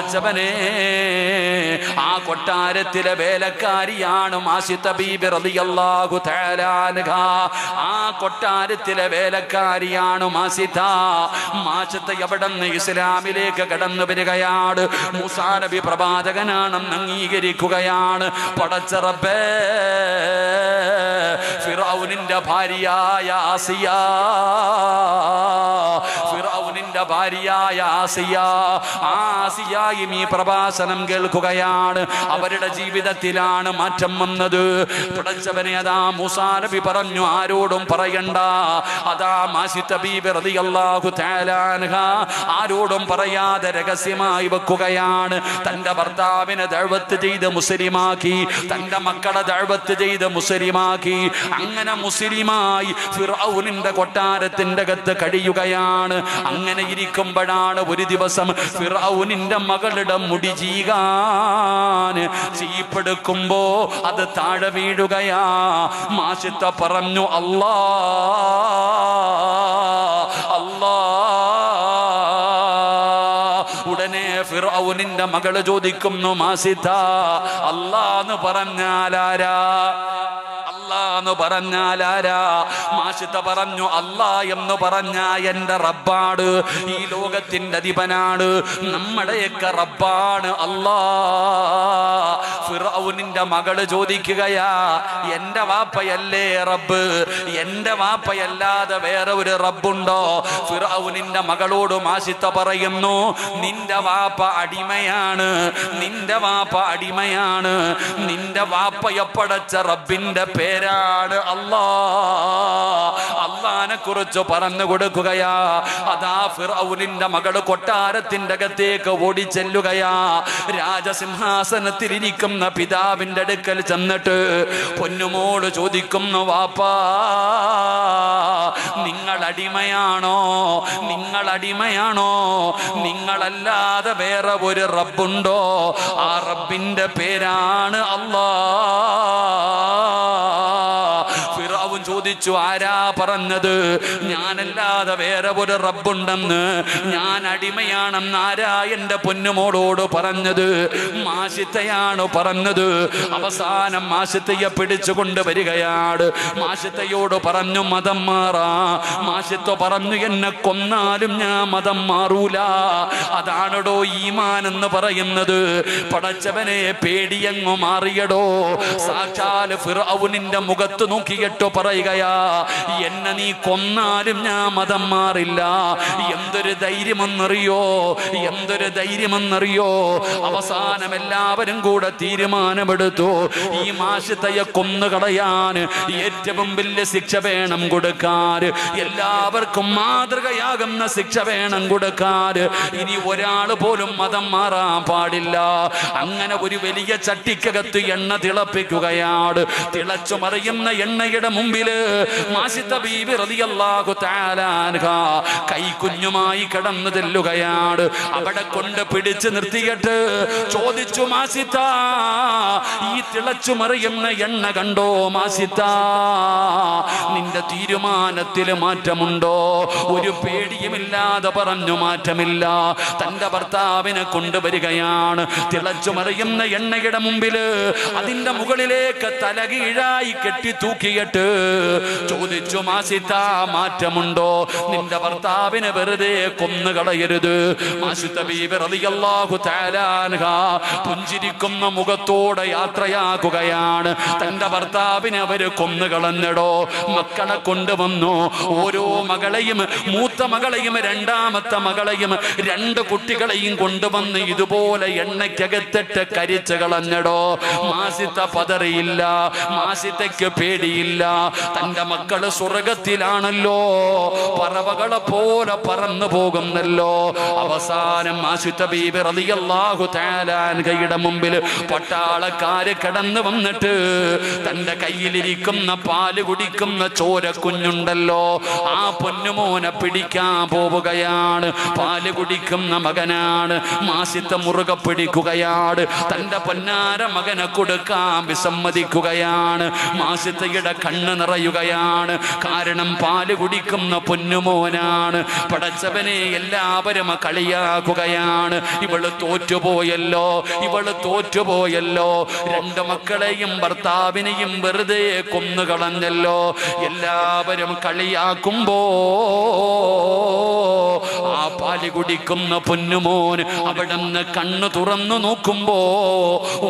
പടച്ചവനെ ആ കൊട്ടാരത്തിലെ വേലക്കാരിയാണ് മാസിത്ത ബീബി റളിയല്ലാഹു തആല അൻഹ. ആ കൊട്ടാരത്തിലെ വേലക്കാരിയാണ് മാസിത്ത. മാസിത്ത എവിടെന്ന് ഇസ്ലാമിലേക്ക് കടന്നു വരികയാണ്. മൂസാ നബി പ്രവാചകനാണെന്ന് അംഗീകരിക്കുകയാണ്. പടച്ച റബ്ബേ, ഫിറഔനിന്റെ ഭാര്യയായ ആസിയ, ഫിറഔനിന്റെ ഭാര്യയായ ആസിയ, ആസിയായും ഈ പ്രഭാഷണം കേൾക്കുകയാണ്. അവരുടെ ജീവിതത്തിലാണ് മാറ്റം വന്നത്. പടച്ചവനെ, അതാ മൂസാ നബി പറഞ്ഞു, ആരോടും പറയണ്ട. അതാ മാസിത്ത ബീബി റളിയല്ലാഹു തആല അൻഹ ആരോടും പറയാതെ രഹസ്യമായി വെക്കുകയാണ്. തന്റെ ഭർത്താവിനെ ദഅവത്ത് ചെയ്ത് മുസ്ലിമാക്കി, തന്റെ മക്കളെ ദഅവത്ത് ചെയ്ത് മുസ്ലിമാക്കി. അങ്ങനെ മുസ്ലിമായി ഫിറഔനിന്റെ കൊട്ടാരത്തിന്റെ അകത്ത് കഴിയുകയാണ്. അങ്ങനെ ഇരിക്കുമ്പോഴാണ് ഒരു ദിവസം ഫിറഔനിന്റെ മകളുടെ മുടി ചീപ്പെടുക്കുമ്പോ അത് താഴെ വീഴുകയാ. മാസിത്ത പറഞ്ഞു, അല്ലാ അല്ലാ. ഉടനെ ഫിറഔനിന്റെ മകള് ചോദിക്കുന്നു, മാസിത്ത, അല്ലാന്ന് പറഞ്ഞാലാരാ? എന്ന് പറഞ്ഞാലാരാ? മാഷിത്ത പറഞ്ഞു, അല്ലാ എന്ന് പറഞ്ഞ എന്റെ റബ്ബാണ്, ഈ ലോകത്തിന്റെ അധിപനാണ്, നമ്മുടെയൊക്കെ റബ്ബാണ് അല്ലാ. ഫിറഔനിന്റെ മകള് ചോദിക്കുകയാ, എന്റെ വാപ്പയല്ലേ റബ്ബ്? എന്റെ വാപ്പയല്ലാതെ വേറെ ഒരു റബ്ബുണ്ടോ? ഫിറഔനിന്റെ മകളോട് മാഷിത്ത പറയുന്നു, നിന്റെ വാപ്പ അടിമയാണ്, നിന്റെ വാപ്പ അടിമയാണ്. നിന്റെ വാപ്പയെ പടച്ച റബ്ബിന്റെ പേരാണ് അല്ലാ. അല്ലാനെ കുറിച്ച് പറഞ്ഞു കൊടുക്കുകയാ. അതാ ഫിറഔനിന്റെ മകള് കൊട്ടാരത്തിന്റെ അകത്തേക്ക് ഓടിച്ചെല്ലുകയാ. രാജസിംഹാസനത്തിൽ ഇരിക്കുന്ന പിതാവിന്റെ അടുക്കൽ ചെന്നിട്ട് പൊന്നുമോള് ചോദിക്കുന്നു, വാപ്പാ, നിങ്ങൾ അടിമയാണോ? നിങ്ങൾ അടിമയാണോ? നിങ്ങളല്ലാതെ വേറെ ഒരു റബ്ബുണ്ടോ? ആ റബ്ബിന്റെ പേരാണ് അല്ലാ. ഫിറഔൻ ചോദിച്ചു, ആരാ പറഞ്ഞത് ഞാനല്ലാതെ വേറെ ഒരു റബ്ബുണ്ടെന്ന്? ഞാൻ അടിമയാണെന്ന് ആരാ എന്റെ പൊന്നുമോളോട് പറഞ്ഞത്? മാഷിത്തയാണ് പറഞ്ഞത്. അവസാനം മാഷിത്തയെ പിടിച്ചുകൊണ്ട് വരികയാണ്. മാഷിത്തയോട് പറഞ്ഞു, മതം മാറാ. മാഷിത്ത പറഞ്ഞു, എന്നെ കൊന്നാലും ഞാൻ മതം മാറൂല. അതാണടോ ഈമാൻ എന്ന് പറയുന്നത്. പടച്ചവനെ, പേടിയങ്ങു മാറിയടോ. സാക്ഷാൽ ഫിറഔനിന്റെ മുഖത്ത് നോക്കിയിട്ട് പറയുകയാ, എന്നെ നീ കൊന്നാലും ഞാൻ മതം മാറില്ല. എന്തൊരു ധൈര്യമെന്നറിയോ, എന്തൊരു ധൈര്യമെന്നറിയോ. അവസാനം എല്ലാവരും കൂടെ തീരുമാനമെടുത്തു, ഈ മാഷിത്തയെ കൊന്നുകളയാൻ ഏറ്റവും വലിയ ശിക്ഷ വേണം കൊടുക്കാൻ. എല്ലാവർക്കും മാതൃകയാകുന്ന ശിക്ഷ വേണം കൊടുക്കാൻ. ഇനി ഒരാൾ പോലും മതം മാറാൻ പാടില്ല. അങ്ങനെ ഒരു വലിയ ചട്ടിക്കകത്ത് എണ്ണ തിളപ്പിക്കുകയാണ്. തിളച്ചു മറിയുന്ന എണ്ണയുടെ മുമ്പില് മാഷിത്ത ബീബി റളിയല്ലാഹു തആല അൻഹ കൈക്കുഞ്ഞുമായി കടന്നു ചെല്ലുകയാണ്. അവിടെ കൊണ്ട് പിടിച്ചു നിർത്തിയിട്ട് ചോദിച്ചു, മാഷിത്ത, ഈ തിളച്ചു മറിയുന്ന എണ്ണ കണ്ടോ മാഷിത്ത? നിന്റെ തീരുമാനത്തിൽ മാറ്റമുണ്ടോ? ഒരു പേടിയുമില്ലാതെ പറഞ്ഞു, മാറ്റമില്ല. തന്റെ ഭർത്താവിനെ കൊണ്ടുവരികയാണ്. തിളച്ചു മറിയുന്ന എണ്ണയുടെ മുമ്പില് അതിന്റെ മുകളിലേക്ക് തലകീഴായി കെട്ടി തൂക്കിയിട്ട് ചോദിച്ചു, മാഷിത്ത, മാറ്റമുണ്ടോ? നിന്റെ ഭർത്താവിനെ വെറുതെ കൊന്നുകളയരുത്. മാഷിത്ത ബീബി റളിയല്ലാഹു തആല അൻഹ പുഞ്ചിരിക്കുന്ന മുഖത്തോടെ യാത്രയാക്കുകയാണ്. തന്റെ ഭർത്താവിനെ അവര് കൊന്നുകളഞ്ഞടോ. മക്കളെ കൊണ്ടുവന്നു. ഓരോ മകളെയും, മൂത്ത മകളെയും രണ്ടാമത്തെ മകളെയും രണ്ട് കുട്ടികളെയും കൊണ്ടുവന്ന് ഇതുപോലെ എണ്ണയ്ക്കകത്തിട്ട് കരിച്ചു കളഞ്ഞടോ. മാഷിത്ത പതറിയില്ല. മാഷിത്തയ്ക്ക് പേടിയില്ല. തന്റെ മക്കള് സ്വർഗത്തിലാണല്ലോ, പറവകളെ പോലെ പറന്നു പോകുന്നല്ലോ. അവസാനം മാഷിത്ത ബീബി റളിയല്ലാഹു തആല അൻഹയുടെ മുമ്പിൽ പട്ടാളക്കാര് കടന്നു വന്നിട്ട് തന്റെ കയ്യിലിരിക്കുന്ന പാല് കുടിക്കുന്ന ചോര കുഞ്ഞുണ്ടല്ലോ, ആ പൊന്നുമോനെ പിടിക്കാൻ പോവുകയാണ്. പാല് കുടിക്കുന്ന മകനാണ്. മാഷിത്ത മുറുകെ പിടിക്കുകയാണ്. തന്റെ പൊന്നാര മകനെ കൊടുക്കാൻ വിസമ്മതിക്കുകയാണ്. മാഷിത്തയുടെ കണ്ണ് നിറയുക പറയുകയാണ്. കാരണം പാല് കുടിക്കുന്ന പൊന്നുമോനാണ്. പടച്ചവനെ എല്ലാവരും കളിയാക്കുകയാണ്. ഇവള് തോറ്റുപോയല്ലോ, ഇവള് തോറ്റുപോയല്ലോ, രണ്ട് മക്കളെയും ഭർത്താവിനെയും വെറുതെ കൊന്നുകളഞ്ഞല്ലോ. എല്ലാവരും കളിയാക്കുമ്പോ ആ പാല് കുടിക്കുന്ന പൊന്നുമോൻ അവിടുന്ന് കണ്ണു തുറന്നു നോക്കുമ്പോ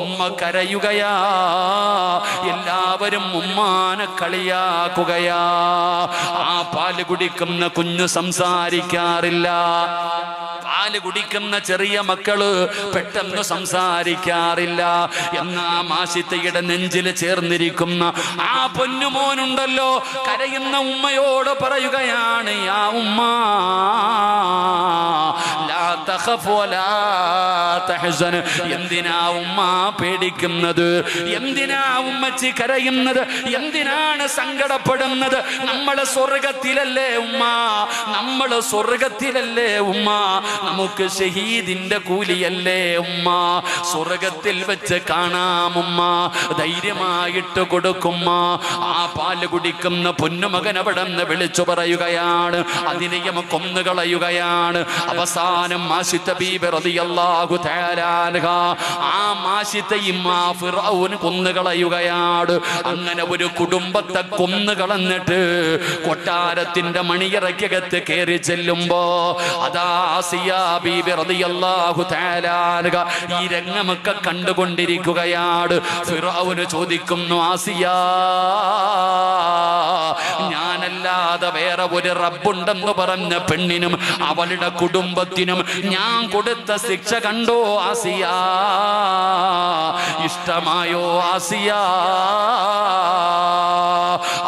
ഉമ്മ കരയുകയാ. എല്ലാവരും ഉമ്മാനെ കളിയാക്കുകയാ. ആ പാല് കുടിക്കുന്ന കുഞ്ഞു സംസാരിക്കാറില്ല. പാല് കുടിക്കുന്ന ചെറിയ മക്കള് പെട്ടെന്ന് സംസാരിക്കാറില്ല. എന്നാ മാഷിത്തയുടെ നെഞ്ചിൽ ചേർന്നിരിക്കുന്ന ആ പൊന്നുമോനുണ്ടല്ലോ, കരയുന്ന ഉമ്മയോട് പറയുകയാണ്, യാ ഉമ്മ ലാ തഖഫ് വലാ തഹ്സൻ. എന്തിനാ ഉമ്മ പേടിക്കുന്നത്? എന്തിനാ ഉമ്മച്ചി കരയുന്നത്? എന്തിനാണ് സങ്കടപ്പെടുന്നത്? നമ്മള് സ്വർഗത്തിലല്ലേ ഉമ്മ, നമ്മള് സ്വർഗത്തിലല്ലേ ഉമ്മ, നമുക്ക് ഷഹീദിന്റെ കൂലിയല്ലേ ഉമ്മ, സ്വർഗത്തിൽ വെച്ച് കാണാം ഉമ്മ, ധൈര്യമായിട്ട് കൊടുക്കുമ്മ. ആ പാല് കുടിക്കുന്ന പൊന്നുമകൻ അവിടെ നിന്ന് വിളിച്ചു പറയുകയാണ്, അതിനെയും കൊന്നുകളയുകയാണ്. അവസാനം മാഷിത്ത ബീബി റളിയല്ലാഹു തആല അൻഹ ആ മാഷിത്തയും ആ ഫിർഔൻ കൊന്നുകളയുകയാണ്. അങ്ങനെ ഒരു കുടുംബത്തെ കൊന്നുകളഞ്ഞിട്ട് കൊട്ടാരത്തിന്റെ മണിയറയ്ക്കകത്ത് കയറി ചെല്ലുമ്പോ അതാ ആസിയ ബീബി റളിയല്ലാഹു തആല അൻഹ ഈ രംഗമൊക്കെ കണ്ടുകൊണ്ടിരിക്കുകയാണ്. ഫിർഔൻ ചോദിക്കുന്നു, ആസിയ, ഞാനല്ലാതെ വേറെ ഒരു റബ്ബുണ്ടെന്ന് പറഞ്ഞ പെണ്ണിനും അവളുടെ കുടുംബത്തിനും ഞാൻ കൊടുത്ത ശിക്ഷ കണ്ടോ ആസിയ? ഇഷ്ടമായോ ആസിയ?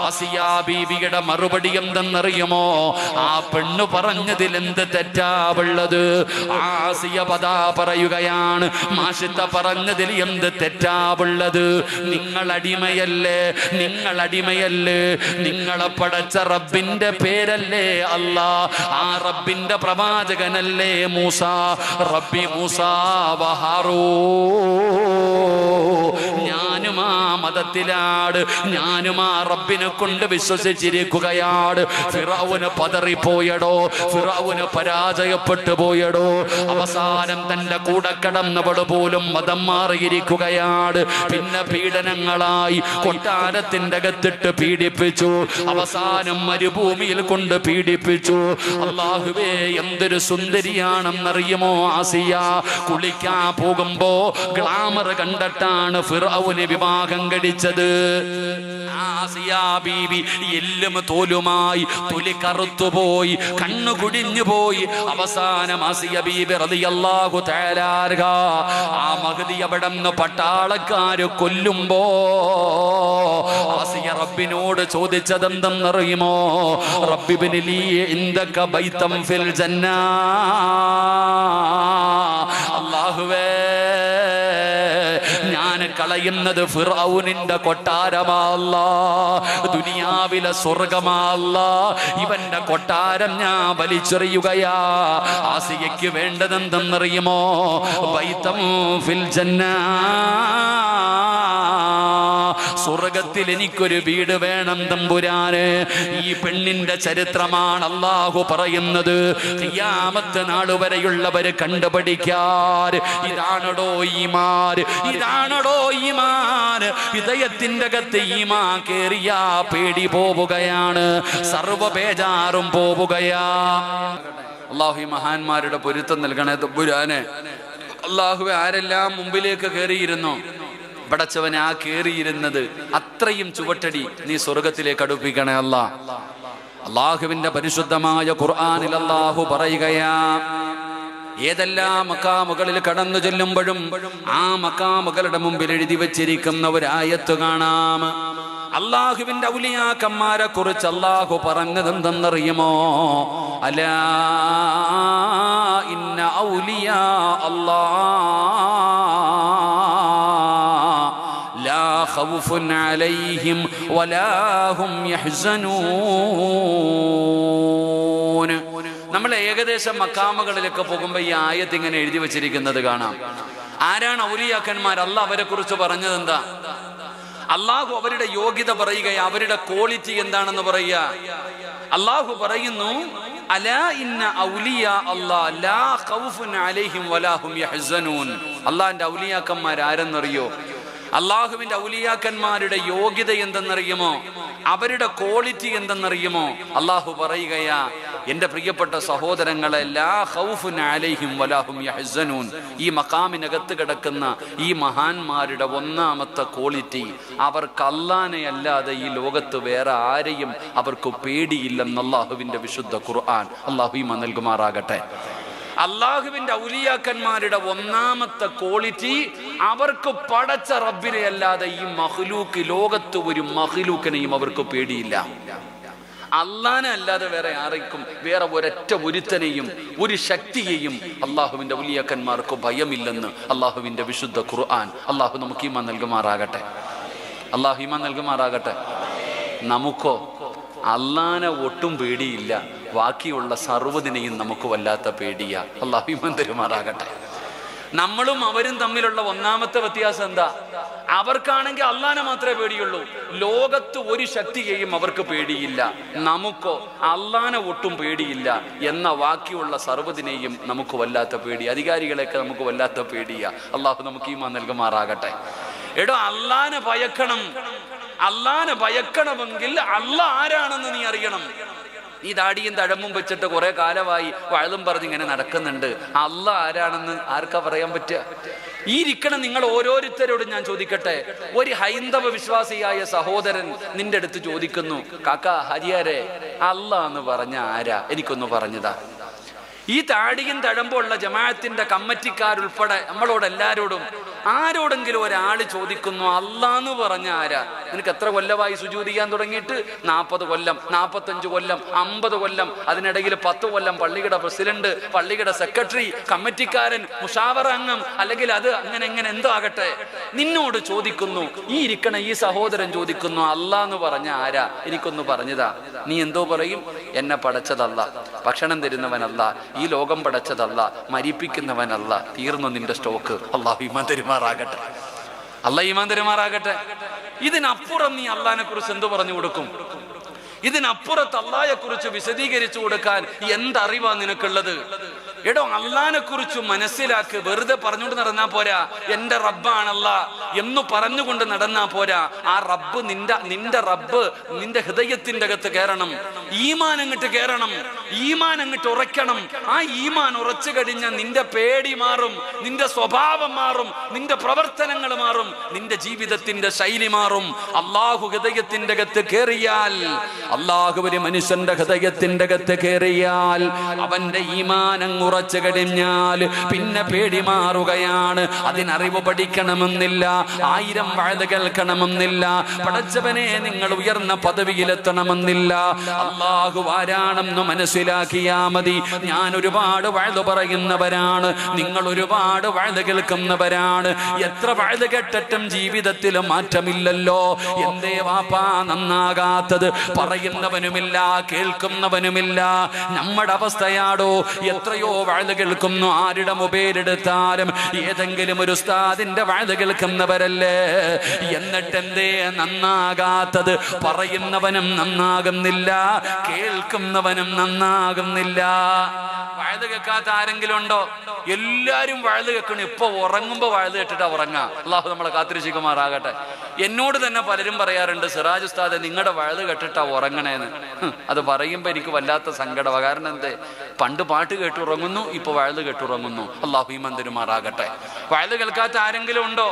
ആസിയ ബീവിയുടെ മറുപടി എന്തെന്നറിയുമോ? ആ പെണ്ണ് പറഞ്ഞതിൽ എന്ത് തെറ്റാവുള്ളത്? ആസിയ പദാ പറയുകയാണ്, മാഷിത്ത പറഞ്ഞതിൽ എന്ത് തെറ്റാവുള്ളത്? നിങ്ങൾ അടിമയല്ലേ, നിങ്ങൾ അടിമയല്ലേ, നിങ്ങളെ പടച്ച റബ്ബിന്റെ പേരല്ലേ അല്ലാ, ആ റബ്ബിന്റെ പ്രവാചകനല്ലേ മൂസ, റബ്ബി മൂസ വഹാറൂ. ഞാനും ആ മതത്തിലാണ്, ഞാനും ആ റബ്ബിനെ കൊണ്ട് വിശ്വസിച്ചിരിക്കുകയാണ്. ഫിറഔന് പതറിപ്പോയടോ, ഫിറഔന് പരാജയപ്പെട്ടു പോയടോ. അവസാനം തന്റെ കൂടെ കടന്നവൾ പോലും മതം മാറിയിരിക്കുകയാണ്. പിന്നെ പീഡനങ്ങളായി കൊട്ടാരത്തിന്റെ അകത്തിട്ട് പീഡിപ്പിച്ചു. അവസാനം മരുഭൂമിയിൽ കൊണ്ട് പീഡിപ്പിച്ചു. അല്ലാഹുവേ, എന്തൊരു സുന്ദരിയാണെന്നറിയുമോ ആസിയ? കുളിക്കാൻ പോകുമ്പോ ഗ്ലാമർ കണ്ടിട്ടാണ് ഫിറഔന് വിവാഹം കഴിച്ചത്. ആസിയ ബീവി എല്ലും തോലുമായി, തൊലി കറുത്തുപോയി, കണ്ണു കുടിഞ്ഞു പോയി. അവസാനം ആസിയ ബീബി റളിയല്ലാഹു തആല അൻഹ ആ മഹ്ദി അവിടുന്ന് പട്ടാളക്കാര് കൊല്ലുമ്പോ ആസിയ റബ്ബിനോട് ചോദിച്ചതെന്തെന്നറിയുമോ? റബ്ബിബ്നി ലീ ഇൻദക ബൈതം ഫിൽ ജന്ന. അല്ലാഹുവേ, ഞാൻ കളയുന്നത് ഫിറഔനിന്റെ കൊട്ടാരമല്ല, ദുനിയാവിലെ സ്വർഗമല്ല, ഇവന്റെ കൊട്ടാരം ഞാൻ വലിച്ചെറിയുകയാ. ആസിയയ്ക്ക് വേണ്ടതെന്തെന്നറിയുമോ? ബൈതം ഫിൽ ജന്ന. സ്വർഗത്തിൽ എനിക്കൊരു വീട് വേണം തമ്പുരാന്. ഈ പെണ്ണിന്റെ ചരിത്രമാണ് അല്ലാഹു പറയുന്നത്. ഖിയാമത്ത് നാൾ വരെയുള്ളവര് കണ്ടുപഠിക്കാൻ. ഇതാണടോ ഈമാൻ, ഇതാണടോ ഈമാൻ. ഹൃദയത്തിന്റെ അകത്ത് ഈമാൻ കേറിയാ പേടി പോവുകയാണ്, സർവ്വ ബേജാറും പോവുകയാ. അല്ലാഹു ഈ മഹാന്മാരുടെ പൊരുത്തം നൽകണേ തമ്പുരാനെ. അല്ലാഹുവേ, ആരെല്ലാം മുമ്പിലേക്ക് കയറിയിരുന്നു, പടച്ചവനെ ആ കേറിയിരുന്നത് അത്രയും ചുവട്ടടി നീ സ്വർഗത്തിലേക്ക് അടുപ്പിക്കണേ അല്ലാ. അല്ലാഹുവിന്റെ പരിശുദ്ധമായ ഖുർആനിൽ അല്ലാഹു പറയുകയാ, ഏതെല്ലാം മക്കാമുകളിൽ കടന്നു ചെല്ലുമ്പോഴും ആ മക്കാമുകളുടെ മുമ്പിൽ എഴുതി വെച്ചിരിക്കുന്ന ഒരു ആയത്ത് കാണാം. അല്ലാഹുവിന്റെ ഔലിയാക്കന്മാരെ കുറിച്ച് അല്ലാഹു പറഞ്ഞതെന്തെന്നറിയുമോ? അലാ ഇന്ന ഔലിയാ ലാ ഖൗഫുൻ അലൈഹിം വലാ ഹും യഹ്സനൂൻ. നമ്മൾ ഏകദേശം മക്കാമുകളിലൊക്കെ പോകുമ്പോൾ ഈ ആയത്ത് ഇങ്ങനെ എഴുതി വെച്ചിരിക്കുന്നത് കാണാം. ആരാണ് ഔലിയാക്കന്മാർ? അല്ലാഹ് അവരെ കുറിച്ച് പറഞ്ഞത് എന്താ? അള്ളാഹു അവരുടെ യോഗ്യത പറയുകയാ, അവരുടെ ക്വാളിറ്റി എന്താണെന്ന് പറയുക. അള്ളാഹു പറയുന്നു, അലാ ഇന്ന ഔലിയാ അല്ലാഹ് ലാ ഖൗഫുൻ അലൈഹിം വലാ ഹും യഹ്സനൂൻ. അള്ളാഹിന്റെ ഔലിയാക്കന്മാർ ആരെന്നറിയോ? അള്ളാഹുവിന്റെ ഔലിയാക്കന്മാരുടെ യോഗ്യത എന്തെന്നറിയുമോ? അവരുടെ ക്വാളിറ്റി എന്തെന്നറിയുമോ? അള്ളാഹു പറയുകയാ, എന്റെ പ്രിയപ്പെട്ട സഹോദരങ്ങളെ, ലാ ഖൗഫുൻ അലൈഹിം വലാ ഹും യഹ്സനൂൻ. ഈ മഖാമിനകത്ത് കിടക്കുന്ന ഈ മഹാന്മാരുടെ ഒന്നാമത്തെ ക്വാളിറ്റി, അവർക്ക് അല്ലാഹനെ അല്ലാതെ ഈ ലോകത്ത് വേറെ ആരെയും അവർക്ക് പേടിയില്ലെന്ന് അള്ളാഹുവിന്റെ വിശുദ്ധ ഖുർആൻ. അള്ളാഹു ഈമാൻ നൽകുമാറാകട്ടെ. അള്ളാഹുവിന്റെ ഔലിയാക്കന്മാരുടെ ഒന്നാമത്തെ ക്വാളിറ്റി, അവർക്ക് പടച്ച റബ്ബിനെ അല്ലാതെ ഈ മഖ്ലൂക്ക്, ലോകത്ത് ഒരു മഖ്ലൂക്കിനെയും അവർക്ക് പേടിയില്ല. അള്ളാഹനെ അല്ലാതെ വേറെ ആർക്കും, വേറെ ഒരൊറ്റ ഒരുത്തനെയും ഒരു ശക്തിയെയും അള്ളാഹുവിന്റെ ഔലിയാക്കന്മാർക്ക് ഭയമില്ലെന്ന് അള്ളാഹുവിന്റെ വിശുദ്ധ ഖുർആൻ. അള്ളാഹു നമുക്ക് ഈമാൻ നൽകുമാറാകട്ടെ. അള്ളാഹു ഈമാൻ നൽകുമാറാകട്ടെ. നമുക്കോ അള്ളാഹനെ ഒട്ടും പേടിയില്ല, ബാക്കിയുള്ള സർവ്വതിനെയും നമുക്ക് വല്ലാത്ത പേടിയാ. അള്ളാഹു ഈമാൻ തരുമാറാകട്ടെ. നമ്മളും അവരും തമ്മിലുള്ള ഒന്നാമത്തെ വ്യത്യാസം എന്താ? അവർക്കാണെങ്കിൽ അള്ളാഹനെ മാത്രമേ പേടിയുള്ളൂ, ലോകത്ത് ഒരു ശക്തിയെയും അവർക്ക് പേടിയില്ല. നമുക്കോ അള്ളാഹനെ ഒട്ടും പേടിയില്ല, എന്ന ബാക്കിയുള്ള സർവ്വതിനെയും നമുക്ക് വല്ലാത്ത പേടി. അധികാരികളെയൊക്കെ നമുക്ക് വല്ലാത്ത പേടിയാ. അള്ളാഹു നമുക്ക് ഈമാൻ നൽകുമാറാകട്ടെ. എടോ, അള്ളാഹനെ ഭയക്കണം. അള്ളാഹനെ ഭയക്കണമെങ്കിൽ അള്ളാഹ് ആരാണെന്ന് നീ അറിയണം. ഈ ദാടിയും തഴമ്പും വെച്ചിട്ട് കുറെ കാലമായി വഴുതും പറഞ്ഞ് ഇങ്ങനെ നടക്കുന്നുണ്ട്. അള്ളാഹ് ആരാണെന്ന് ആർക്കാ പറയാൻ പറ്റുക? ഈ ഇരിക്കണം നിങ്ങൾ ഓരോരുത്തരോടും ഞാൻ ചോദിക്കട്ടെ. ഒരു ഹൈന്ദവ വിശ്വാസിയായ സഹോദരൻ നിന്റെ അടുത്ത് ചോദിക്കുന്നു, കാക്ക ഹരിയാരെ, അള്ളാഹ് എന്ന് പറഞ്ഞ ആരാ? എനിക്കൊന്ന് പറഞ്ഞതാ. ഈ താടിയും തഴമ്പുള്ള ജമാഅത്തിന്റെ കമ്മിറ്റിക്കാരുൾപ്പെടെ നമ്മളോട് എല്ലാരോടും ആരോടെങ്കിലും ഒരാൾ ചോദിക്കുന്നു, അള്ളാന്ന് പറഞ്ഞ ആരാ? നിനക്ക് എത്ര കൊല്ലമായി സുജൂദ് ചെയ്യാൻ തുടങ്ങിയിട്ട്? 40 കൊല്ലം, 45 കൊല്ലം, 50 കൊല്ലം, അതിനിടയിൽ 10 കൊല്ലം പള്ളിയുടെ പ്രസിഡന്റ്, പള്ളിയുടെ സെക്രട്ടറി, കമ്മിറ്റിക്കാരൻ, മുഷാവറ അംഗം, അല്ലെങ്കിൽ അത് അങ്ങനെ എന്തോ ആകട്ടെ, നിന്നോട് ചോദിക്കുന്നു. ഈ ഇരിക്കണ ഈ സഹോദരൻ ചോദിക്കുന്നു, അള്ളാന്ന് പറഞ്ഞ ആരാ? എനിക്കൊന്ന് പറഞ്ഞതാ. നീ എന്തോ പറയും? എന്നെ പടച്ചതല്ല, ഭക്ഷണം തരുന്നവനല്ല, ഈ ലോകം പടച്ചതല്ല, മരിപ്പിക്കുന്നവനല്ല. തീർന്നു നിന്റെ സ്റ്റോക്ക്. അള്ളാഹു ഈമാൻ തരുമാറാകട്ടെ. അള്ളാഹു ഈമാൻ തരുമാറാകട്ടെ. ഇതിനപ്പുറം നീ അള്ളാഹിനെ കുറിച്ച് എന്ത് പറഞ്ഞു കൊടുക്കും? ഇതിനപ്പുറത്ത് അള്ളാഹയെ കുറിച്ച് വിശദീകരിച്ചു കൊടുക്കാൻ എന്തറിവാ നിനക്കുള്ളത്? എടോ, അള്ളാഹിനെ കുറിച്ച് മനസ്സിലാക്ക്. വെറുതെ പറഞ്ഞുകൊണ്ട് നടന്നാ പോരാ. എന്റെ റബ്ബാണല്ല എന്ന് പറഞ്ഞുകൊണ്ട് നടന്നാ പോരാ. ആ റബ്ബ് നിന്റെ റബ്ബ് നിന്റെ ഹൃദയത്തിന്റെ അകത്ത് കയറണം. ഈമാൻ അങ്ങോട്ട് കയറണം, ഈമാൻ അങ്ങോട്ട് ഉറയ്ക്കണം. ആ ഈമാൻ ഉറച്ചു കഴിഞ്ഞാൽ നിന്റെ പേടി മാറും, നിന്റെ സ്വഭാവം മാറും, നിന്റെ പ്രവർത്തനങ്ങൾ മാറും, നിന്റെ ജീവിതത്തിന്റെ ശൈലി മാറും. അള്ളാഹു ഹൃദയത്തിന്റെ അകത്ത് കയറിയാൽ, അള്ളാഹു ഒരു മനുഷ്യന്റെ ഹൃദയത്തിന്റെ അകത്ത് കയറിയാൽ, അവന്റെ ഈമാൻ അങ്ങ് ഉറച്ചു കഴിഞ്ഞാൽ പിന്നെ പേടി മാറുകയാണ്. അതിനറിവ് പഠിക്കണമെന്നില്ല, 1000 വഅദ് കേൾക്കണമെന്നില്ല, പടച്ചവനെ നിങ്ങൾ ഉയർന്ന പദവിയിലെത്തണമെന്നില്ല. അള്ളാഹു ആരാണെന്ന് മനസ്സിലാക്കിയാ മതി. ഞാൻ ഒരുപാട് വഅദ് പറയുന്നവരാണ്, നിങ്ങൾ ഒരുപാട് വഅദ് കേൾക്കുന്നവരാണ്. എത്ര വഅദ് കേട്ടിട്ടും ജീവിതത്തിൽ മാറ്റമില്ലല്ലോ. എന്തേ വാപ്പാ നന്നാകാത്തത്? പറയുന്നവനുമില്ല, കേൾക്കുന്നവനുമില്ല. നമ്മുടെ അവസ്ഥയാടോ? എത്രയോ വഅദ് കേൾക്കുന്നു, ആരുടെ മൊബൈൽ എടുത്താലും ഏതെങ്കിലും ഒരു ഉസ്താദിന്റെ വഅദ് കേൾക്കുന്നവരല്ലേ. എന്നിട്ട് എന്തേ നന്നാകാത്തത്? പറയുന്നവനും നന്നാകുന്നില്ല, കേൾക്കുന്നവനും നന്നാകുന്നില്ല. വഅദ് കേൾക്കാത്ത ആരെങ്കിലും ഉണ്ടോ? എല്ലാരും വഅദ് കേൾക്കണം. ഇപ്പൊ ഉറങ്ങുമ്പോ വഅദ് കേട്ടിട്ടാ ഉറങ്ങാ. അള്ളാഹു നമ്മളെ കാത്തിരക്ഷിക്കുമാറാകട്ടെ. എന്നോട് തന്നെ പലരും പറയാറുണ്ട്, സിറാജ് ഉസ്താദെ നിങ്ങളുടെ വഅദ് കേട്ടിട്ടാ ഉറങ്ങണേന്ന്. അത് പറയുമ്പോ എനിക്ക് വല്ലാത്ത സങ്കടമാണ്. കാരണം എന്തേ? പണ്ട് പാട്ട് കേട്ടുറങ്ങുന്നു, ഇപ്പൊ വഅദ് കേട്ടുറങ്ങുന്നു. അള്ളാഹു ഈമാൻ തരുമാറാകട്ടെ. വഅദ് കേൾക്കാത്ത ആരെങ്കിലും ഉണ്ടോ?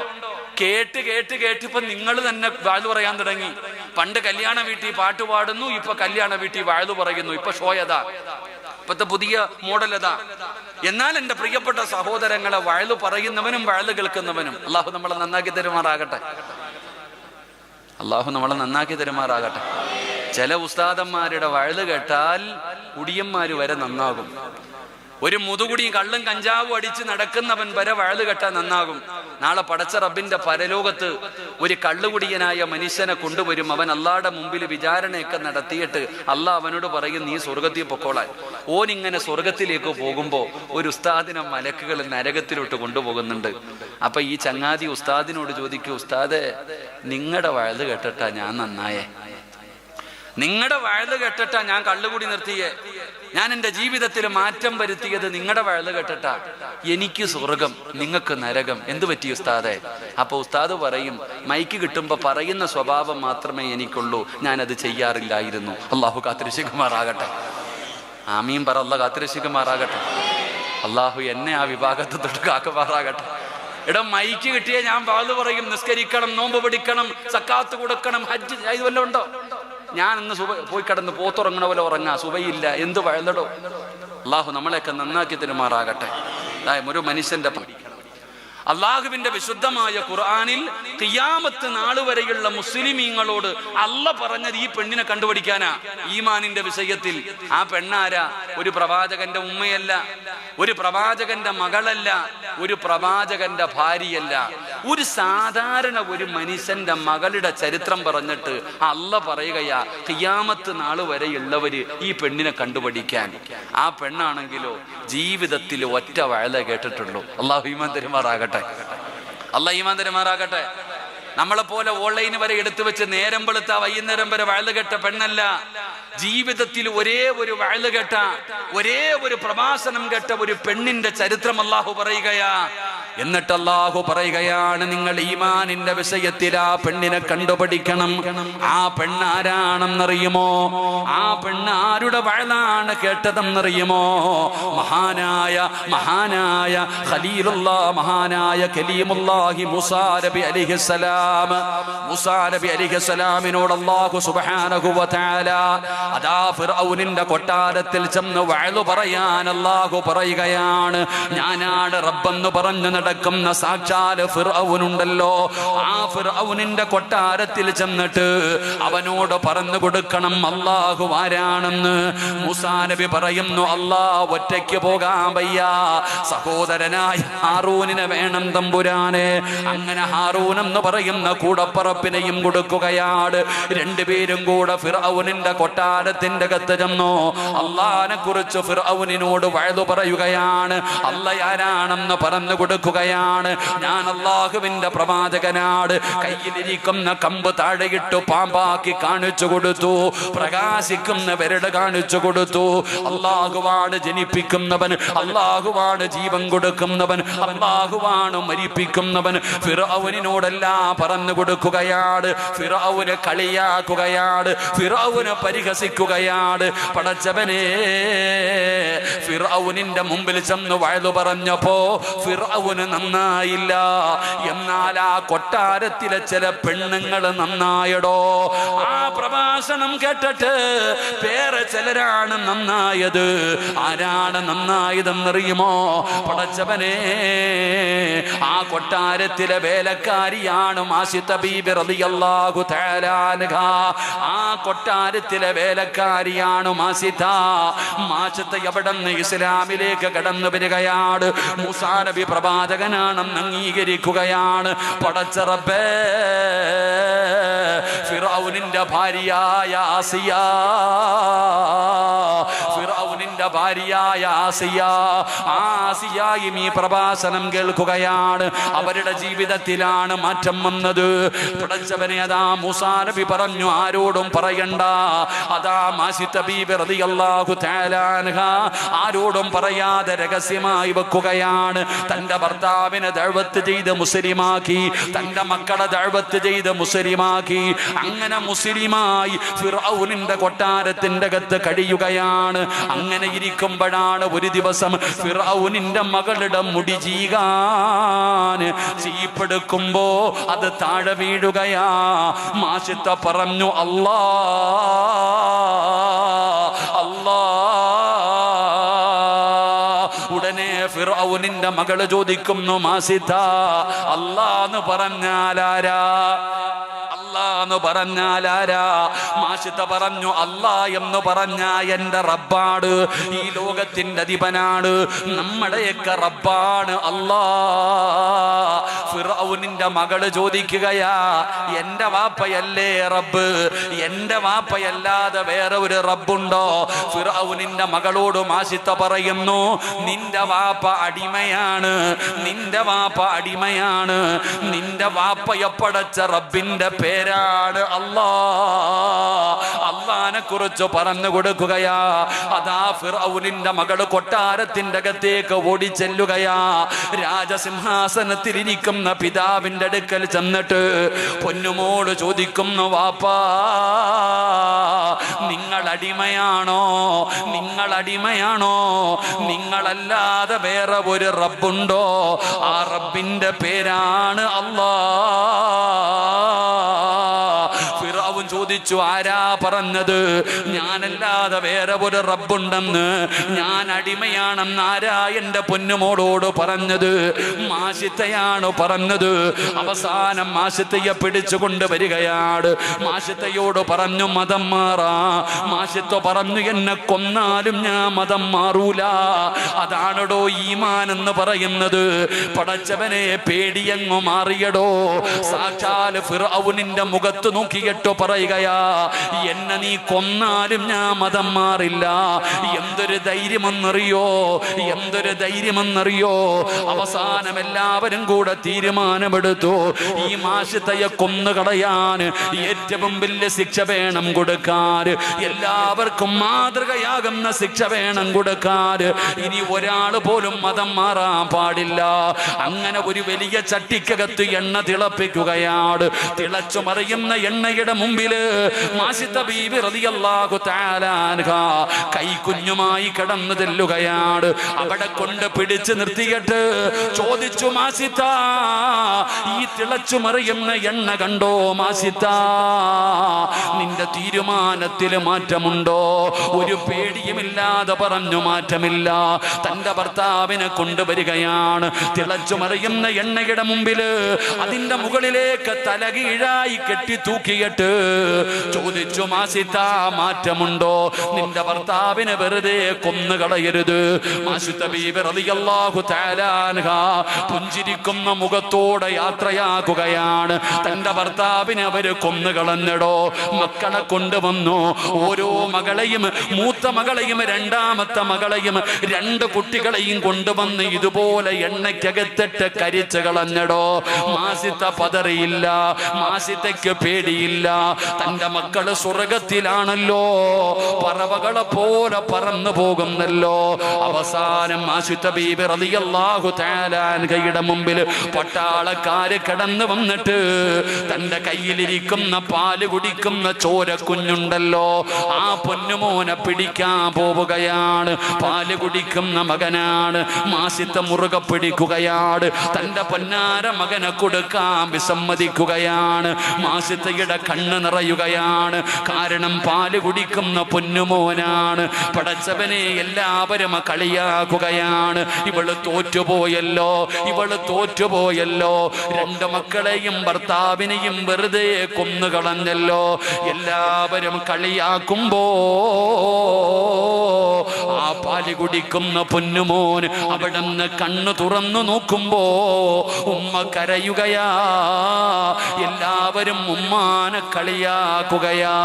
കേട്ട് കേട്ട് കേട്ട് ഇപ്പൊ നിങ്ങൾ തന്നെ വഅദ് പറയാൻ തുടങ്ങി. പണ്ട് കല്യാണ വീട്ടിൽ പാട്ട് പാടുന്നു, ഇപ്പൊ കല്യാണ വീട്ടിൽ വഅദ് പറയുന്നു. ഇപ്പൊ ഷോയതാ, ഇപ്പത്തെ പുതിയ മോഡലതാ. എന്നാൽ എന്റെ പ്രിയപ്പെട്ട സഹോദരങ്ങളെ, വഅദ് പറയുന്നവനും വഅദ് കേൾക്കുന്നവനും അള്ളാഹു നമ്മളെ നന്നാക്കി തരുമാറാകട്ടെ. അള്ളാഹു നമ്മളെ നന്നാക്കി തരുമാറാകട്ടെ. ചില ഉസ്താദന്മാരുടെ വഅദ് കേട്ടാൽ കുടിയന്മാര് വരെ നന്നാകും. ഒരു മുതുകുടിയും കള്ളും കഞ്ചാവും അടിച്ച് നടക്കുന്നവൻ വരെ വഴല് കെട്ടാൻ നന്നാകും. നാളെ പടച്ച റബ്ബിന്റെ പരലോകത്ത് ഒരു കള്ളുകുടിയനായ മനുഷ്യനെ കൊണ്ടുവരും. അവൻ അള്ളാഹുടെ മുമ്പിൽ വിചാരണയൊക്കെ നടത്തിയിട്ട് അള്ളാഹ് അവനോട് പറയും, നീ സ്വർഗത്തിൽ പൊക്കോളാൻ. ഓനിങ്ങനെ സ്വർഗത്തിലേക്ക് പോകുമ്പോ ഒരു ഉസ്താദിനെ മലക്കുകൾ നരകത്തിലോട്ട് കൊണ്ടുപോകുന്നുണ്ട്. അപ്പൊ ഈ ചങ്ങാതി ഉസ്താദിനോട് ചോദിക്കും, ഉസ്താദെ, നിങ്ങളുടെ വഴല് കേട്ടിട്ടാ ഞാൻ നന്നായേ, നിങ്ങളുടെ വഴല് കേട്ടിട്ടാ ഞാൻ കള്ളുകൂടി നിർത്തിയേ, ഞാൻ എൻ്റെ ജീവിതത്തിൽ മാറ്റം വരുത്തിയത് നിങ്ങളുടെ വഴല് കേട്ടിട്ടാ. എനിക്ക് സ്വർഗം, നിങ്ങൾക്ക് നരകം, എന്തു പറ്റി ഉസ്താദെ? അപ്പൊ ഉസ്താദ് പറയും, മൈക്ക് കിട്ടുമ്പോ പറയുന്ന സ്വഭാവം മാത്രമേ എനിക്കുള്ളൂ, ഞാനത് ചെയ്യാറില്ലായിരുന്നു. അള്ളാഹു കാത്തിരക്ഷിക്കുമാറാകട്ടെ. ആമീൻ പറ. അള്ളാഹ് കാത്തിരക്ഷിക്കുമാറാകട്ടെ. അള്ളാഹു എന്നെ ആ വിഭാഗത്തെ തൊട്ട് കാക്കുമാറാകട്ടെ. എടാ, മൈക്ക് കിട്ടിയേ ഞാൻ വാള് പറയും, നിസ്കരിക്കണം, നോമ്പ് പിടിക്കണം, സക്കാത്ത് കൊടുക്കണം, ഹജ്ജ്, ഇത് വല്ലതും ഉണ്ടോ? ഞാൻ ഇന്ന് പോയി കിടന്ന് പോത്തുറങ്ങണ പോലെ ഉറങ്ങാ, സുബയില്ല, എന്ത് വഴലടോ? അള്ളാഹു നമ്മളെയൊക്കെ നന്നാക്കി തരുമാറാകട്ടെ. ഒരു മനുഷ്യന്റെ അള്ളാഹുവിന്റെ വിശുദ്ധമായ ഖുർആനിൽ ഖിയാമത്ത് നാൾ വരെയുള്ള മുസ്ലിമീങ്ങളോട് അള്ള പറഞ്ഞത് ഈ പെണ്ണിനെ കണ്ടുപിടിക്കാനാ. ഈമാനിന്റെ വിഷയത്തിൽ ആ പെണ്ണാരാ? ഒരു പ്രവാചകന്റെ ഉമ്മയല്ല, ഒരു പ്രവാചകന്റെ മകളല്ല, ഒരു പ്രവാചകന്റെ ഭാര്യയല്ല, ഒരു സാധാരണ ഒരു മനുഷ്യന്റെ മകളുടെ ചരിത്രം പറഞ്ഞിട്ട് അള്ള പറയുകയാ ഖിയാമത്ത് നാൾ വരെയുള്ളവര് ഈ പെണ്ണിനെ കണ്ടുപിടിക്കാൻ. ആ പെണ്ണാണെങ്കിലോ ജീവിതത്തിൽ ഒറ്റ വഴല കേട്ടിട്ടുള്ളൂ. അള്ളാഹു ഈമാൻ തരുമാറാകട്ടെ. അള്ളാഹു ഈമാൻ തരുമാറാകട്ടെ. നമ്മളെ പോലെ ഓൺലൈൻ വരെ എടുത്തു വെച്ച് നേരം വെളുത്ത വൈകുന്നേരം വരെ വഴല് കേട്ട പെണ്ണല്ല. ജീവിതത്തിൽ ഒരേ ഒരു വഴല് കേട്ട, ഒരേ ഒരു പ്രഭാഷണം കേട്ട ഒരു പെണ്ണിന്റെ ചരിത്രം അള്ളാഹു പറയുകയാ. എന്നിട്ട് അള്ളാഹു പറയുകയാണ്, നിങ്ങൾ ഈമാനിന്റെ വിഷയത്തിൽ ആ പെണ്ണിനെ കണ്ടുപിടിക്കണം. ആ പെണ്ണാരാണെന്നറിയുമോ? ആ പെണ്ണ് ആരുടെ വഴലാണ് കേട്ടതെന്നറിയുമോ? മഹാനായ ഖലീലുള്ളാഹ്, മഹാനായ കലീമുല്ലാഹി മൂസാ നബി അലൈഹിസ്സലാം. മൂസാ നബി അലൈഹിസ്സലാമിനോട് അല്ലാഹു സുബ്ഹാനഹു വ തആല അതാ ഫിർഔനിന്റെ കൊട്ടാരത്തിൽ ചെന്ന് വഅല് പറയാൻ അല്ലാഹു പറയുകയാണ്, ഞാനാണ് റബ്ബെന്ന് പറഞ്ഞു നടക്കുന്ന സാക്ഷാൽ ഫിർഔനുണ്ടല്ലോ, ആ ഫിർഔനിന്റെ കൊട്ടാരത്തിൽ ചെന്നിട്ട് അവനോട് പറഞ്ഞു കൊടുക്കണം അല്ലാഹു ആരാണെന്ന്. മൂസാ നബി പറയുന്നു, അല്ലാഹ് ഒറ്റയ്ക്ക് പോകാൻ വയ്യ, സഹോദരനായ ഹാറൂനിനെ വേണം തമ്പുരാനെ. അങ്ങനെ ഹാറൂൻ എന്ന് പറയുന്ന കൂടപ്പറപ്പിനെയും കൊടുക്കുകയാണ്. രണ്ടുപേരും കൂടെ ഫിർഔനിന്റെ കൊട്ടാരത്തിന്റെ അകത്ത് ചെന്നു അല്ലാഹനെ കുറിച്ച് ഫിർഔനിനോട് വഅദ് പറയുകയാണ്. അല്ലാഹ് ആരാണെന്ന് പറഞ്ഞു കൊടുക്കുകയാണ്. ഞാൻ അല്ലാഹുവിന്റെ പ്രവാചകനാണ്. കയ്യിലിരിക്കുന്ന കമ്പ് താഴെയിട്ടു പാമ്പാക്കി കാണിച്ചു കൊടുത്തു, പ്രകാശിക്കുന്ന വിരട് കാണിച്ചു കൊടുത്തു. അല്ലാഹുവാണ് ജനിപ്പിക്കുന്നവൻ, അല്ലാഹുവാണ് ജീവൻ കൊടുക്കുന്നവൻ, അല്ലാഹുവാണ് മരിപ്പിക്കുന്നവൻ. ഫിർഔനിനോടെല്ലാം പറഞ്ഞു കൊടുക്കുകയാണ്. ഫിർഔനെ കളിയാക്കുകയാണ്, ഫിർഔനെ പരിഹസിക്കുകയാണ്. പടച്ചവനെ, ഫിർഔനിന്റെ മുമ്പിൽ ചെന്ന് വഅദ് പറഞ്ഞപ്പോ ഫിർഔന് നന്നായില്ല. എന്നാൽ ആ കൊട്ടാരത്തിലെ ചില പെണ്ണുങ്ങൾ നന്നായടോ. ആ പ്രഭാഷണം കേട്ടിട്ട് വേറെ ചിലരാണ് നന്നായത്. ആരാണ് നന്നായതെന്നറിയുമോ? പടച്ചവനെ, ആ കൊട്ടാരത്തിലെ വേലക്കാരിയാണ് മാസിത ബീബി റളിയല്ലാഹു തആല അൻഹ. ആ കൊട്ടാരത്തിലെ വേലക്കാരിയാണ് മാസിത. മാസിത എവിടെന്ന് ഇസ്ലാമിലേക്ക് കടന്നു വരികയാണ്. മൂസാ നബി പ്രവാചകനാണെന്ന് അംഗീകരിക്കുകയാണ്. പടച്ച റബ്ബേ, ഫിർഔനിന്റെ ഭാര്യയായ ആസിയ, ഫിർഔനിന്റെ ഭാര്യയായ ആസിയ, ആസിയായും ഈ പ്രഭാഷണം കേൾക്കുകയാണ്. അവരുടെ ജീവിതത്തിലാണ് മാറ്റം വന്നത്. പടച്ചവനെ, അതാ മൂസാ നബി പറഞ്ഞു, ആരോടും പറയണ്ട. അതാ മാസിത ബീബി റളിയല്ലാഹു തആല അൻഹ ആരോടും പറയാതെ രഹസ്യമായി വെക്കുകയാണ്. തന്റെ ഭർത്താവിനെ ദഅവത്ത് ചെയ്ത് മുസ്ലിമാക്കി, തന്റെ മക്കളെ ദഅവത്ത് ചെയ്ത് മുസ്ലിമാക്കി. അങ്ങനെ മുസ്ലിമായി ഫിർഔനിന്റെ കൊട്ടാരത്തിന്റെ അകത്ത് കഴിയുകയാണ്. അങ്ങനെ ഇരിക്കുമ്പോഴാണ് ഒരു ദിവസം ഫിർഔനിന്റെ മകളുടെ മുടി ചീപ്പെടുക്കുമ്പോ അത് താഴെ വീഴുകയാ. മാഷിത്ത പറഞ്ഞു, അല്ലാ അല്ലാ. ഉടനെ ഫിർഔനിന്റെ മകള് ചോദിക്കുന്നു, മാസിത, അല്ലാന്ന് പറഞ്ഞാലാരാ? എന്ന് പറഞ്ഞാൽ ആരാ? മാഷിത്ത പറഞ്ഞു, അല്ലാ എന്ന് പറഞ്ഞ എന്റെ റബ്ബാണ്, ഈ ലോകത്തിന്റെ അധിപനാണ്, നമ്മുടെയൊക്കെ റബ്ബാണ് അല്ലാ. ഫിർഔനിന്റെ മകള് ചോദിക്കുകയാ, എന്റെ വാപ്പയല്ലേ റബ്ബ്? എന്റെ വാപ്പയല്ലാതെ വേറെ ഒരു റബ്ബുണ്ടോ? ഫിർഔനിന്റെ മകളോട് മാഷിത്ത പറയുന്നു, നിന്റെ വാപ്പ അടിമയാണ്, നിന്റെ വാപ്പ അടിമയാണ്, നിന്റെ വാപ്പയെ പടച്ച റബ്ബിന്റെ പേരാണ് അല്ലാ. അല്ലാനെ കുറിച്ച് പറഞ്ഞു കൊടുക്കുകയാ. അതാ ഫിർഔനിന്റെ മകള് കൊട്ടാരത്തിന്റെ അകത്തേക്ക് ഓടിച്ചെല്ലുകയാ. രാജസിംഹാസനത്തിലിരിക്കുന്ന പിതാവിന്റെ അടുക്കൽ ചെന്നിട്ട് പൊന്നുമോള് ചോദിക്കുന്നു, വാപ്പാ നിങ്ങൾ അടിമയാണോ? നിങ്ങൾ അടിമയാണോ? നിങ്ങളല്ലാതെ വേറെ ഒരു റബ്ബുണ്ടോ? ആ റബ്ബിന്റെ പേരാണ് അല്ലാ. ഫിർഔൻ ചോദിച്ചു, ആരാ പറഞ്ഞത് ഞാനല്ലാതെ വേറെ ഒരു റബ്ബുണ്ടെന്ന്? ഞാൻ അടിമയാണെന്ന് ആരാ എന്റെ പൊന്നുമോളോട് പറഞ്ഞത്? മാഷിത്തയാണ് പറഞ്ഞത്. അവസാനം മാഷിത്തയെ പിടിച്ചുകൊണ്ട് വരികയാണ്. മാഷിത്തയോട് പറഞ്ഞു, മതം മാറാ. മാഷിത്ത പറഞ്ഞു, എന്നെ കൊന്നാലും ഞാൻ മതം മാറൂല. അതാണടോ ഈമാൻ എന്ന് പറയുന്നത്. പടച്ചവനെ പേടിയങ്ങു മാറിയടോ. സാക്ഷാൽ ഫിർഔനിന്റെ മുഖത്ത് നോക്കിയിട്ട് പറയുകയാ, എന്നെ നീ കൊന്നാലും ഞാൻ മതം മാറില്ല. എന്തൊരു ധൈര്യമെന്നറിയോ, എന്തൊരു ധൈര്യമെന്നറിയോ. അവസാനം എല്ലാവരും കൂടെ തീരുമാനമെടുത്തു, ഈ മാഷിത്തയെ കൊന്നുകളയാൻ ഏറ്റവും വലിയ ശിക്ഷ വേണം കൊടുക്കാൻ. എല്ലാവർക്കും മാതൃകയാകുന്ന ശിക്ഷ വേണം കൊടുക്കാൻ. ഇനി ഒരാൾ പോലും മതം മാറാൻ പാടില്ല. അങ്ങനെ ഒരു വലിയ ചട്ടിക്കകത്ത് എണ്ണ തിളപ്പിക്കുകയാണ്. തിളച്ചു മറിയുന്ന എണ്ണയുടെ മുമ്പില് മാഷിത്ത ബീബി റളിയല്ലാഹു തആല അൻഹ കൈകുഞ്ഞുമായി കടന്നു ചെല്ലുകയാണ്. അവിടെ കൊണ്ട് പിടിച്ചു നിർത്തിയിട്ട് ചോദിച്ചു, മാഷിത്ത ഈ തിളച്ചു മറിയുന്ന എണ്ണ കണ്ടോ മാഷിത്ത? നിന്റെ തീരുമാനത്തിൽ മാറ്റമുണ്ടോ? ഒരു പേടിയുമില്ലാതെ പറഞ്ഞു, മാറ്റമില്ല. തന്റെ ഭർത്താവിനെ കൊണ്ടുവരികയാണ്. തിളച്ചു മറിയുന്ന എണ്ണയുടെ മുമ്പില് അതിന്റെ മുകളിലേക്ക് തലകീഴായി കെട്ടി തൂക്കിയിട്ട് ചോദിച്ചു, മാഷിത്ത മാറ്റമുണ്ടോ? നിന്റെ ഭർത്താവിനെ വെറുതെ കൊന്നുകളയരുത്. മാഷിത്ത ബീബി റളിയല്ലാഹു തആല അൻഹ പുഞ്ചിരിക്കുന്ന മുഖത്തോടെ യാത്രയാക്കുകയാണ്. തന്റെ ഭർത്താവിനെ അവര് കൊന്നുകളഞ്ഞടോ. മക്കളെ കൊണ്ടുവന്നു. ഓരോ മകളെയും, മൂത്ത മകളെയും രണ്ടാമത്തെ മകളെയും രണ്ട് കുട്ടികളെയും കൊണ്ടുവന്ന് ഇതുപോലെ എണ്ണയ്ക്കകത്തിട്ട് കരിച്ചു കളഞ്ഞടോ. മാഷിത്ത പതറിയില്ല. മാഷിത്തയ്ക്ക് പേടിയില്ല. തന്റെ മക്കള് സ്വർഗത്തിലാണല്ലോ, പറവകളെ പോലെ പറന്നു പോകുന്നല്ലോ. അവസാനം മാഷിത്ത ബീബി റളിയല്ലാഹു തആല അൻഹയുടെ മുമ്പിൽ പട്ടാളക്കാര് കടന്നു വന്നിട്ട് തന്റെ കയ്യിലിരിക്കുന്ന പാല് കുടിക്കുന്ന ചോര കുഞ്ഞുണ്ടല്ലോ, ആ പൊന്നുമോനെ പിടിക്കാൻ പോവുകയാണ്. പാല് കുടിക്കുന്ന മകനാണ്. മാഷിത്ത മുറുകെ പിടിക്കുകയാണ്. തന്റെ പൊന്നാര മകനെ കൊടുക്കാൻ വിസമ്മതിക്കുകയാണ്. മാഷിത്തയുടെ കണ്ണ് നിറയുകയാണ്. കാരണം പാല് കുടിക്കുന്ന പൊന്നുമോനാണ്. പടച്ചവനെ എല്ലാവരും കളിയാക്കുകയാണ്. ഇവള് തോറ്റുപോയല്ലോ, ഇവള് തോറ്റുപോയല്ലോ. രണ്ട് മക്കളെയും ഭർത്താവിനെയും വെറുതെ കൊന്നുകളഞ്ഞല്ലോ. എല്ലാവരും കളിയാക്കുമ്പോ ആ പാല് കുടിക്കുന്ന പൊന്നുമോൻ അവിടുന്ന് കണ്ണു തുറന്നു നോക്കുമ്പോ ഉമ്മ കരയുകയാ. എല്ലാവരും ഉമ്മാനെ കളിയാക്കുകയാ.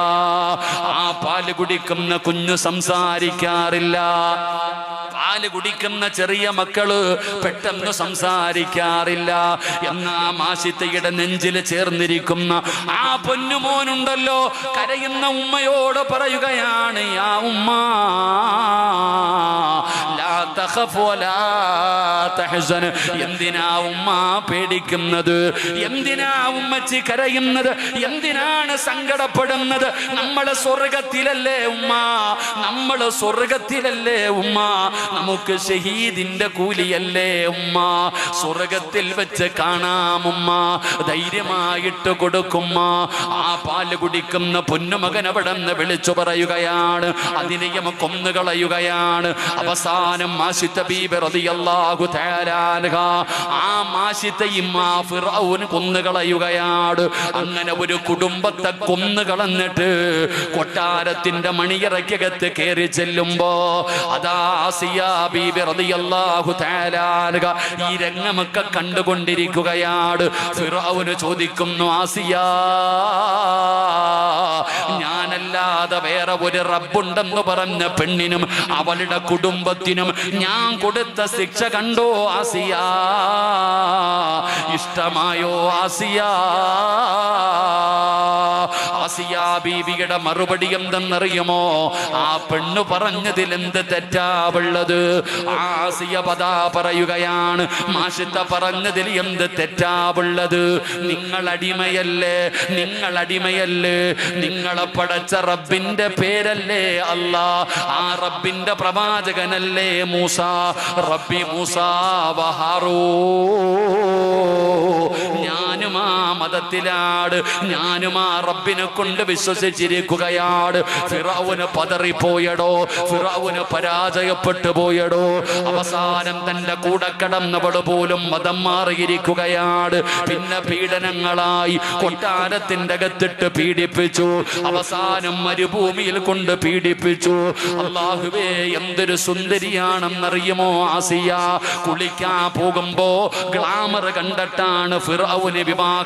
ആ പാല് കുടിക്കുന്ന കുഞ്ഞു സംസാരിക്കാറില്ല. പാല് കുടിക്കുന്ന ചെറിയ മക്കള് പെട്ടെന്ന് സംസാരിക്കാറില്ല. എന്നാ മാഷിത്തയുടെ നെഞ്ചിൽ ചേർന്നിരിക്കുന്ന ആ പൊന്നുമോനുണ്ടല്ലോ, കരയുന്ന ഉമ്മയോട് പറയുകയാണ്, യാ ഉമ്മ ലാ തഖഫ് വലാ തഹ്സൻ. എന്തിനാ ഉമ്മ പേടിക്കുന്നത്? എന്തിനാ ഉമ്മച്ചി കരയുന്നത്? എന്തിനാണ് സങ്കടപ്പെടുന്നത്? നമ്മള് സ്വർഗത്തിലല്ലേ ഉമ്മ, നമ്മള് സ്വർഗത്തിലല്ലേ ഉമ്മ. നമുക്ക് ഷഹീദിന്റെ കൂലിയല്ലേ ഉമ്മ. സ്വർഗത്തിൽ വെച്ച് കാണാം ഉമ്മ. ധൈര്യമായിട്ട് കൊടുക്കുമ്മ. ആ പാല് കുടിക്കുന്ന പൊന്നുമകൻ അവിടെ നിന്ന് വിളിച്ചു പറയുകയാണ്, അതിനെയും കൊന്നുകളയുകയാണ്. അവസാനം മാശിത്ത ബീബി റളിയല്ലാഹു തആല അൻഹ ആ മാശിത്തയും ആ ഫിർഔൻ കൊന്നുകളയുകയാണ്. അങ്ങനെ ഒരു കുടുംബത്തെ കൊന്നുകളഞ്ഞിട്ട് കൊട്ടാരത്തിന്റെ മണിയറയ്ക്കകത്ത് കയറി ചെല്ലുമ്പോ അതാ ആസിയ ബീബി റളിയല്ലാഹു തആല അൻഹ ഈ രംഗമൊക്കെ കണ്ടുകൊണ്ടിരിക്കുകയാണ്. ഫിർഔൻ ചോദിക്കുന്നു, ആസിയ, ഞാനല്ലാതെ വേറെ ഒരു റബ്ബുണ്ടെന്ന് പറഞ്ഞ പെണ്ണിനും അവളുടെ കുടുംബത്തിനും ഞാൻ കൊടുത്ത ശിക്ഷ കണ്ടോ ആസിയ? ഇഷ്ടമായോ ആസിയ? ആസിയ ബീവിയുടെ മറുപടി എന്തെന്നറിയുമോ? ആ പെണ്ണ് പറഞ്ഞതിൽ എന്ത് തെറ്റാവുള്ളത്? ആസിയ പദാ പറയുകയാണ്, മാഷിത്ത പറഞ്ഞതിൽ എന്ത് തെറ്റാവുള്ളത്? നിങ്ങളടിമയല്ലേ, നിങ്ങളടിമയല്ലേ, നിങ്ങളെ പടച്ച റബ്ബിന്റെ പേരല്ലേ അല്ലാ, ആ റബ്ബിന്റെ പ്രവാചകനല്ലേ മൂസ, റബ്ബി മൂസ വഹാറൂ. ഞാനും ആ മതത്തിലാണ്, ഞാനും ആ റബ്ബിനെ കൊണ്ട് വിശ്വസിച്ചിരിക്കുകയാണ്. ഫിറഔന് പതറിപ്പോയടോ, ഫിറഔന് പരാജയപ്പെട്ടു പോയടോ. അവസാനം തന്റെ കൂടെ കടന്നവൾ പോലും മതം മാറിയിരിക്കുകയാണ്. പിന്നെ പീഡനങ്ങളായി കൊട്ടാരത്തിന്റെ അകത്തിട്ട് പീഡിപ്പിച്ചു. അവസാനം മരുഭൂമിയിൽ കൊണ്ട് പീഡിപ്പിച്ചു. അല്ലാഹുവേ, എന്തൊരു സുന്ദരിയാണെന്നറിയുമോ ആസിയ? കുളിക്കാൻ പോകുമ്പോ ഗ്ലാമർ കണ്ടിട്ടാണ് ഫിറഔന് വിവാഹം